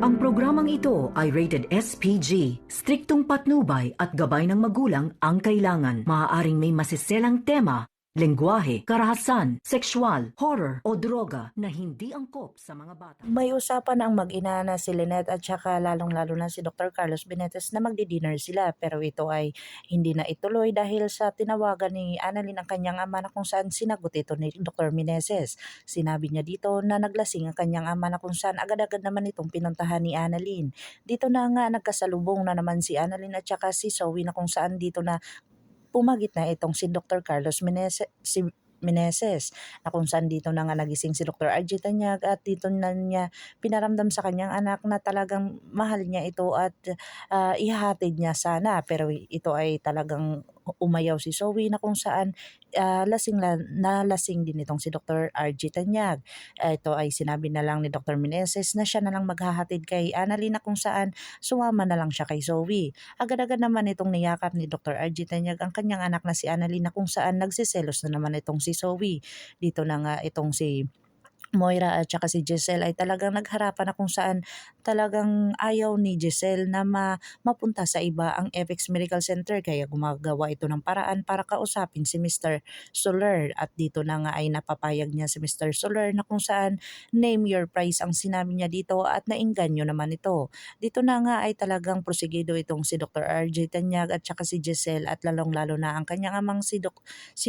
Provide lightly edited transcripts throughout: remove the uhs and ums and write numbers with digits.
Ang programang ito ay rated SPG. Striktong patnubay at gabay ng magulang ang kailangan. Maaaring may masiselang tema, lengguwahe, karahasan, sexual, horror o droga na hindi angkop sa mga bata. May usapan ang mag-ina na si Lynette at saka lalong-lalo na si Dr. Carlos Benitez na magdi-dinner sila, pero ito ay hindi na ituloy dahil sa tinawagan ni Annalyn ang kanyang ama na kung saan sinagot ito ni Dr. Meneses. Sinabi niya dito na naglasing ang kanyang ama na kung saan agad-agad naman itong pinuntahan ni Annalyn. Dito na nga nagkasalubong na naman si Annalyn at saka si Zoe na kung saan dito na pumagit na itong si Dr. Carlos Meneses na kung saan dito na nga nagising si Dr. RJ Tanyag at dito na niya pinaramdam sa kanyang anak na talagang mahal niya ito at ihahatid niya sana, pero ito ay talagang umayaw si Zoe na kung saan nalasing din itong si Dr. RJ Tanyag. Ito ay sinabi na lang ni Dr. Meneses na siya na lang maghahatid kay Annalyn na kung saan sumama na lang siya kay Zoe. Agad-agad naman itong niyakap ni Dr. RJ Tanyag ang kanyang anak na si Annalyn na kung saan nagsiselos na naman itong si Zoe. Dito na nga itong si Moira at saka si Giselle ay talagang nagharapan na kung saan talagang ayaw ni Giselle na mapunta sa iba ang Apex Medical Center, kaya gumagawa ito ng paraan para kausapin si Mr. Soler at dito na nga ay napapayag niya si Mr. Soler na kung saan name your price ang sinabi niya dito at nainganyo naman ito. Dito na nga ay talagang prosigido itong si Dr. RJ Tanyag at saka si Giselle at lalong-lalo na ang kanyang amang si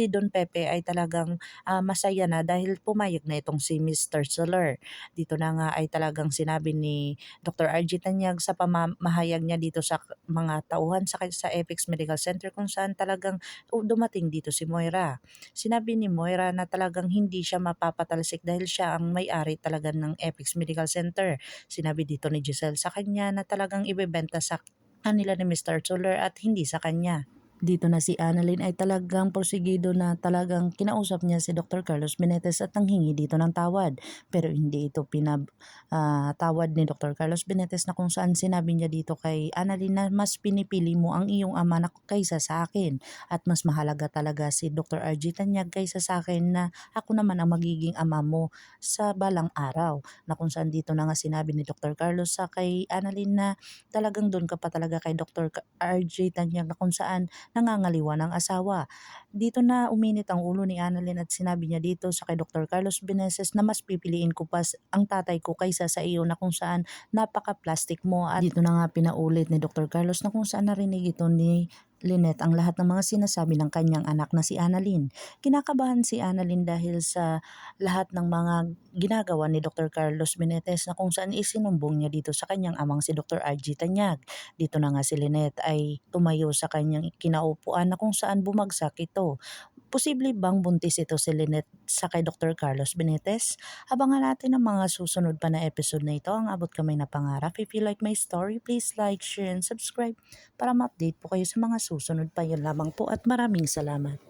Don Pepe ay talagang masaya na dahil pumayag na itong si Mr. Soler. Dito na nga ay talagang sinabi ni Dr. RJ Tanyag sa pamahayag niya dito sa mga tauhan sa Apex Medical Center kung saan talagang dumating dito si Moira. Sinabi ni Moira na talagang hindi siya mapapatalsik dahil siya ang may-ari talaga ng Apex Medical Center. Sinabi dito ni Giselle sa kanya na talagang ibebenta sa kanila ni Mr. Soler at hindi sa kanya. Dito na si Annalyn ay talagang porsigido na talagang kinausap niya si Dr. Carlos Benitez at nanghingi dito ng tawad. Pero hindi ito tawad ni Dr. Carlos Benitez na kung saan sinabi niya dito kay Annalyn na mas pinipili mo ang iyong ama na kaysa sa akin. At mas mahalaga talaga si Dr. RJ Tanyag kaysa sa akin na ako naman ang magiging ama mo sa balang araw. Na kung saan dito na nga sinabi ni Dr. Carlos sa kay Annalyn na talagang doon ka pa talaga kay Dr. RJ Tanyag na kung saan nangangaliwa ng asawa. Dito na uminit ang ulo ni Annalyn at sinabi niya dito sa kay Dr. Carlos Benitez na mas pipiliin ko pa ang tatay ko kaysa sa iyo na kung saan napaka-plastic mo. At dito na nga pinaulit ni Dr. Carlos na kung saan narinig ito ni Lynette ang lahat ng mga sinasabi ng kanyang anak na si Annalyn. Kinakabahan si Annalyn dahil sa lahat ng mga ginagawa ni Dr. Carlos Benitez na kung saan isinumbong niya dito sa kanyang amang si Dr. RJ Tanyag. Dito na nga si Lynette ay tumayo sa kanyang kinaupuan na kung saan bumagsak ito. Posible bang buntis ito si Lynette sa kay Dr. Carlos Benitez? Abangan natin ang mga susunod pa na episode na ito. Ang abot kamay na pangarap. If you like my story, please like, share, and subscribe para ma-update po kayo sa mga susunod pa. Yun lamang po at maraming salamat.